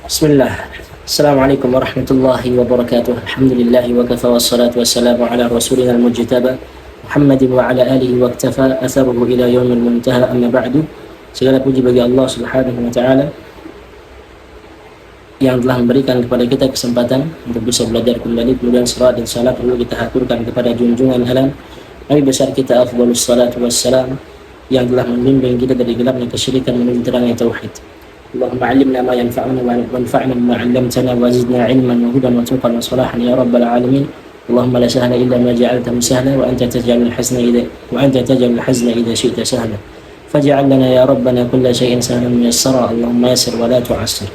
Bismillah. Assalamualaikum warahmatullahi wabarakatuh. Alhamdulillahi wa kafa wassalatu wassalamu ala rasulina al-mujtaba Muhammadin wa ala alihi wa iktafa atharuhu ila yaumil muntaha, amma ba'du. Segala puji bagi Allah Subhanahu wa taala yang telah memberikan kepada kita kesempatan untuk bisa belajar kembali. Kemudian salat dan salam perlu kita haturkan kepada junjungan alam Nabi besar kita afdhalus salatu wassalam yang telah membimbing kita dari gelapnya kesyirikan menuju terangnya tauhid. Allahumma 'allimna ma yanfa'una wanfa'na bima 'allamtana wa zidna 'ilman wa hudan wa tuqan wa salahan ya rabbal alamin. Allahumma la sahla illa ma ja'altahu sahla wa anta taj'alul hazna idza syi'ta sahla. Faj'al lana ya rabbana kulla shay'in sahlan muyassara. Allahumma yassir wa la tu'assir.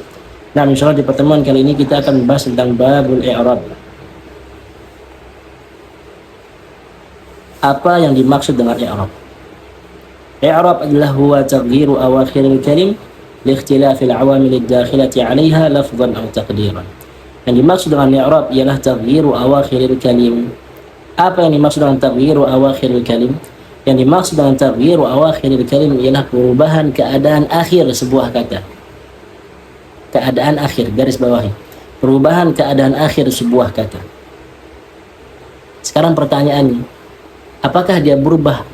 Nah, insyaallah di pertemuan kali ini kita akan membahas tentang babul i'rab. Apa yang dimaksud dengan i'rab? I'rab adalah huwa taghyiru awakhiril kalim liikhtilafil awamil ad-dakhilati 'alayha lafdhan aw taqdiran. Yang dimaksud dengan i'rab ialah taghyiru awakhiril kalim. Apa yang dimaksud dengan taghyiru awakhiril kalim? Yang dimaksud dengan taghyiru awakhiril kalim ialah perubahan keadaan akhir sebuah kata. Keadaan akhir, garis bawahi. Perubahan keadaan akhir sebuah kata. Sekarang pertanyaannya, apakah dia berubah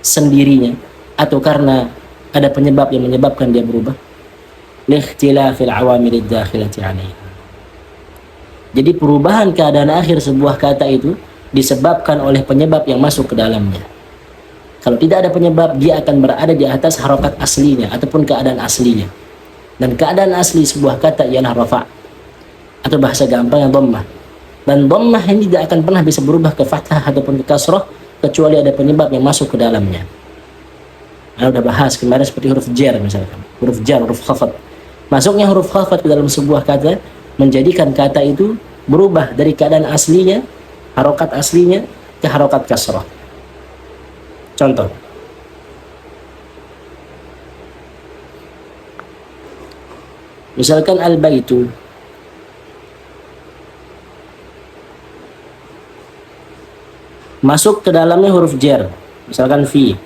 sendirinya atau karena ada penyebab yang menyebabkan dia berubah? Liikhtilafil awamil ad-dakhilati 'alayha. Jadi perubahan keadaan akhir sebuah kata itu disebabkan oleh penyebab yang masuk ke dalamnya. Kalau tidak ada penyebab, dia akan berada di atas harokat aslinya ataupun keadaan aslinya. Dan keadaan asli sebuah kata ialah rafa' atau bahasa gampang yang dhammah. Dan dhammah ini tidak akan pernah bisa berubah ke fathah ataupun ke kasrah kecuali ada penyebab yang masuk ke dalamnya. Saya sudah bahas kemarin seperti huruf jar misalkan. Huruf jar, huruf khafat. Masuknya huruf khafat ke dalam sebuah kata menjadikan kata itu berubah dari keadaan aslinya, harokat aslinya, ke harokat kasrah. Contoh. Misalkan al-baitu. Masuk ke dalamnya huruf jar. Misalkan fi.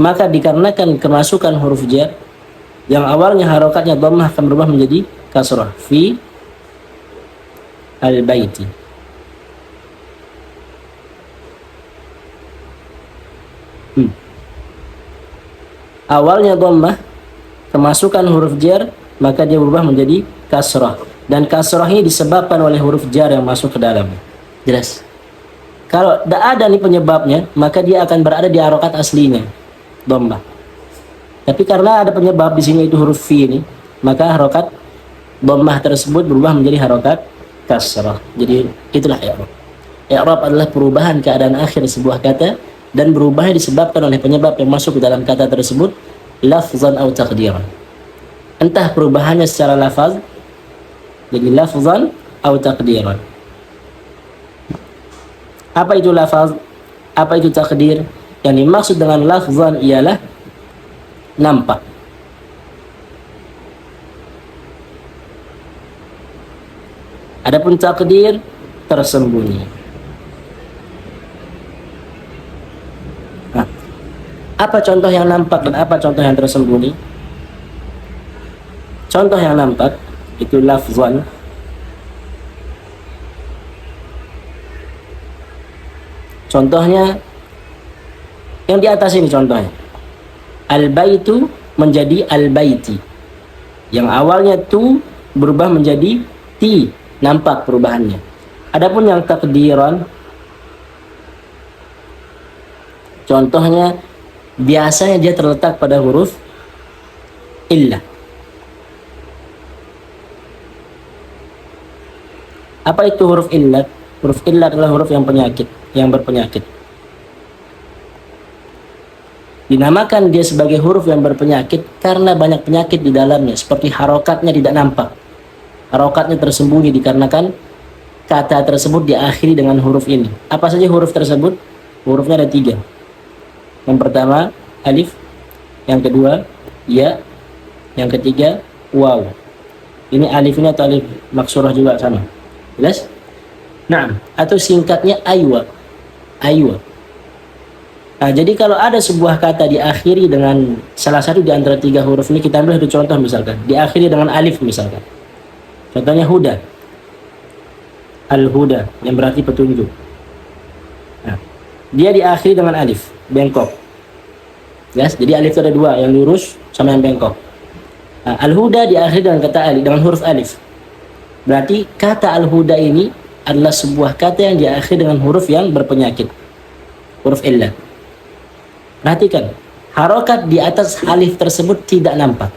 Maka dikarenakan kemasukan huruf jar yang awalnya harokatnya dhammah akan berubah menjadi kasrah, fi al-baiti. Awalnya dhammah, kemasukan huruf jar, maka dia berubah menjadi kasrah, dan kasrah ini disebabkan oleh huruf jar yang masuk ke dalam. Jelas? Kalau tidak ada nih penyebabnya, maka dia akan berada di harokat aslinya, dhammah. Tapi karena ada penyebab di sini itu huruf fi ini, maka harokat dhammah tersebut berubah menjadi harokat kasrah. Jadi itulah i'rab. I'rab adalah perubahan keadaan akhir sebuah kata dan berubahnya disebabkan oleh penyebab yang masuk ke dalam kata tersebut, lafzan atau taqdiran. Entah perubahannya secara lafaz jadi lafzan atau taqdiran. Apa itu lafaz? Apa itu taqdir? Yang dimaksud dengan lafzan ialah nampak. Adapun takdir tersembunyi. Nah, apa contoh yang nampak dan apa contoh yang tersembunyi? Contoh yang nampak itu lafzan. Contohnya yang di atas ini contohnya. Al-baitu menjadi al-baiti. Yang awalnya tu berubah menjadi ti, nampak perubahannya. Adapun yang takdiran, contohnya biasanya dia terletak pada huruf illah. Apa itu huruf illat? Huruf illat adalah huruf yang penyakit, yang berpenyakit. Dinamakan dia sebagai huruf yang berpenyakit karena banyak penyakit di dalamnya, seperti harokatnya tidak nampak. Harokatnya tersembunyi dikarenakan kata tersebut diakhiri dengan huruf ini. Apa saja huruf tersebut? Hurufnya ada 3. Yang pertama alif, yang kedua ya, yang ketiga waw. Ini alif ini atau alif maksurah juga sama. Jelas? Nah, atau singkatnya aywa. Aywa. Nah, jadi kalau ada sebuah kata diakhiri dengan salah satu di antara tiga huruf ini, kita ambil satu contoh misalkan, diakhiri dengan alif misalkan. Contohnya huda, al-huda, yang berarti petunjuk. Nah, dia diakhiri dengan alif, bengkok. Yes, jadi alif itu ada dua, yang lurus sama yang bengkok. Nah, al-huda diakhiri dengan kata alif, dengan huruf alif. Berarti kata al-huda ini adalah sebuah kata yang diakhiri dengan huruf yang berpenyakit, huruf illat. Perhatikan, harokat di atas alif tersebut tidak nampak.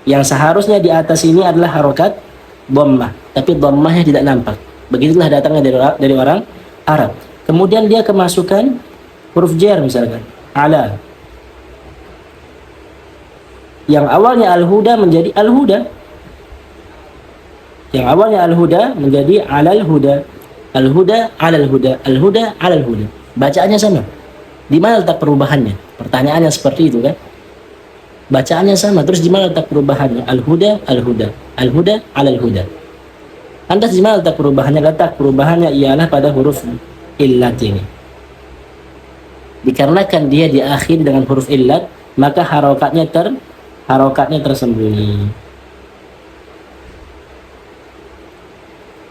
Yang seharusnya di atas ini adalah harokat dhammah, tapi dhammahnya tidak nampak. Begitulah datangnya dari orang Arab. Kemudian dia kemasukan huruf jar misalkan, ala. Yang awalnya al-huda menjadi al-huda. Yang awalnya al-huda menjadi alal huda. Al-huda alal huda, al-huda alal huda. Bacaannya sama. Di mana letak perubahannya? Pertanyaannya seperti itu kan? Bacaannya sama, terus di mana letak perubahannya? Al-huda, al-huda, al-huda, alal huda. Lantas di mana letak perubahannya? Letak perubahannya ialah pada huruf illat ini. Dikarenakan dia diakhiri dengan huruf illat, maka harokatnya tersembunyi.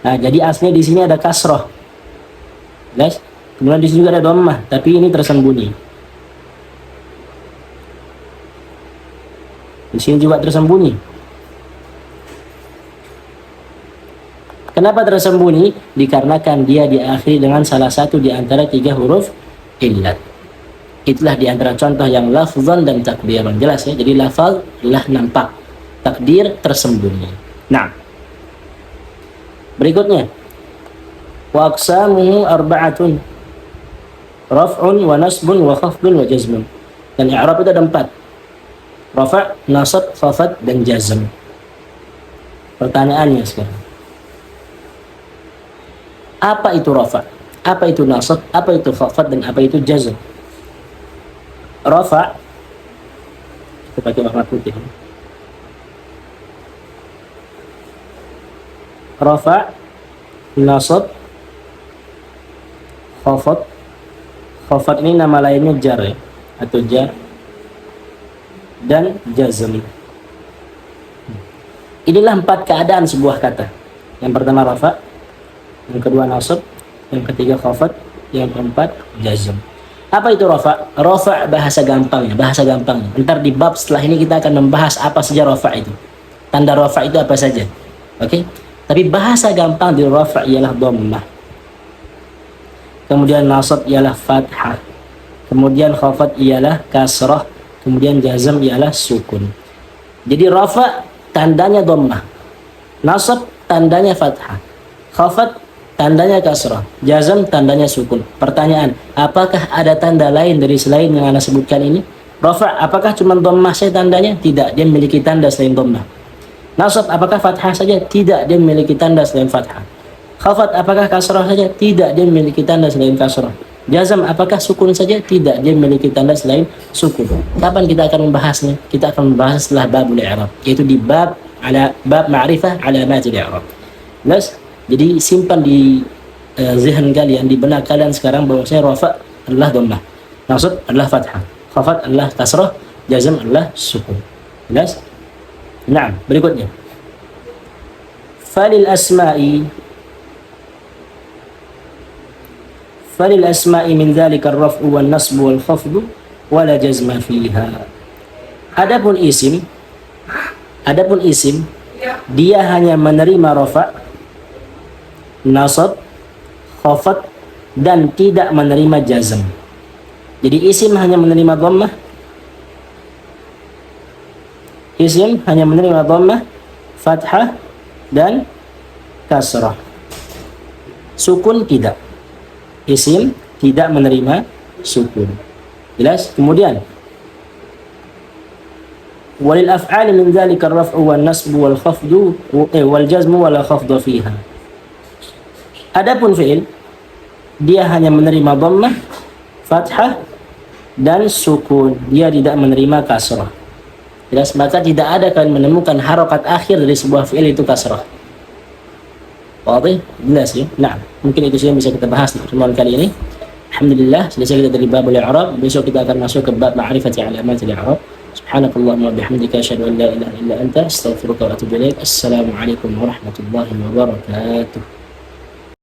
Nah, jadi aslinya di sini ada kasroh, guys. Kemudian di sini juga ada dhammah, tapi ini tersembunyi. Di sini juga tersembunyi. Kenapa tersembunyi? Dikarenakan dia diakhiri dengan salah satu di antara tiga huruf illat. Itulah di antara contoh yang lafzan dan takdiran. Jelas ya? Jadi lafaz lah nampak, takdir tersembunyi. Nah, berikutnya, wa aqsamuhu arba'atun, raf'un wa nasbun wa khafdun wa jazmun. Dan i'rab itu ada 4. Rafa', nasab, khafad, dan jazm. Pertanyaannya sekarang, apa itu rafa'? Apa itu nasab? Apa itu khafad? Dan apa itu jazm? Rafa', kita pakai warna putih. Rafa', nasab, khafad. Khafad ini nama lainnya jar ya, atau jar, dan jazm. Inilah 4 keadaan sebuah kata. Yang pertama rafa', yang kedua nasab, yang ketiga khafad, yang keempat jazm. Apa itu rafa'? Rafa' bahasa gampangnya. Ntar di bab setelah ini kita akan membahas apa saja rafa' itu. Tanda rafa' itu apa saja. Oke? Tapi bahasa gampang di rafa' ialah dhammah. Kemudian nasab ialah fathah. Kemudian khafad ialah kasrah. Kemudian jazm ialah sukun. Jadi rafa' tandanya dhammah. Nasab tandanya fathah. Khafad tandanya kasrah. Jazm tandanya sukun. Pertanyaan, apakah ada tanda lain dari selain yang Anda sebutkan ini? Rafa' apakah cuma dhammah saja tandanya? Tidak, dia memiliki tanda selain dhammah. Nasab apakah fathah saja? Tidak, dia memiliki tanda selain fathah. Khafad apakah kasrah saja? Tidak, dia memiliki tanda selain kasrah. Jazm apakah sukun saja? Tidak, dia memiliki tanda selain sukun. Kapan kita akan membahasnya? Kita akan membahas setelah babul i'rab, yaitu di bab ma'rifah alamatil i'rab. Jelas? Jadi simpan di zihan kalian, di benak kalian sekarang bahwasanya rafa' adalah dhammah, nasab adalah fathah, khafad adalah kasrah, jazm adalah sukun. Jelas? Nah, berikutnya. Falil asma'i min dzalika ar-raf'u wan nasbu wal khafdu wala jazma fiha. Adapun isim dia hanya menerima rafa', nasab, khafad, dan tidak menerima jazm. Jadi isim hanya menerima dhammah, fathah, dan kasrah. Sukun tidak. Isim tidak menerima sukun. Jelas? Kemudian walil af'ali min dzalika ar-raf'u wan nasbu wal khafdu wal jazmu wala khafdha fiha. Adapun fi'il dia hanya menerima dhammah, fathah, dan sukun. Dia tidak menerima kasrah. Jelas? Maka tidak ada kalian menemukan harokat akhir dari sebuah fi'il itu kasrah. Wadih? Jelas ya? Nah, mungkin itu saja yang bisa kita bahas di pertemuan kali ini. Alhamdulillah, selesai kita dari bab al-i'rab. Besok kita akan masuk ke bab ma'rifati alamat al-i'rab. Subhanakallahumma wa bihamdika asyhadu an la ilaha illa anta astaghfiruka wa atubu ilaik. Assalamualaikum warahmatullahi wabarakatuh.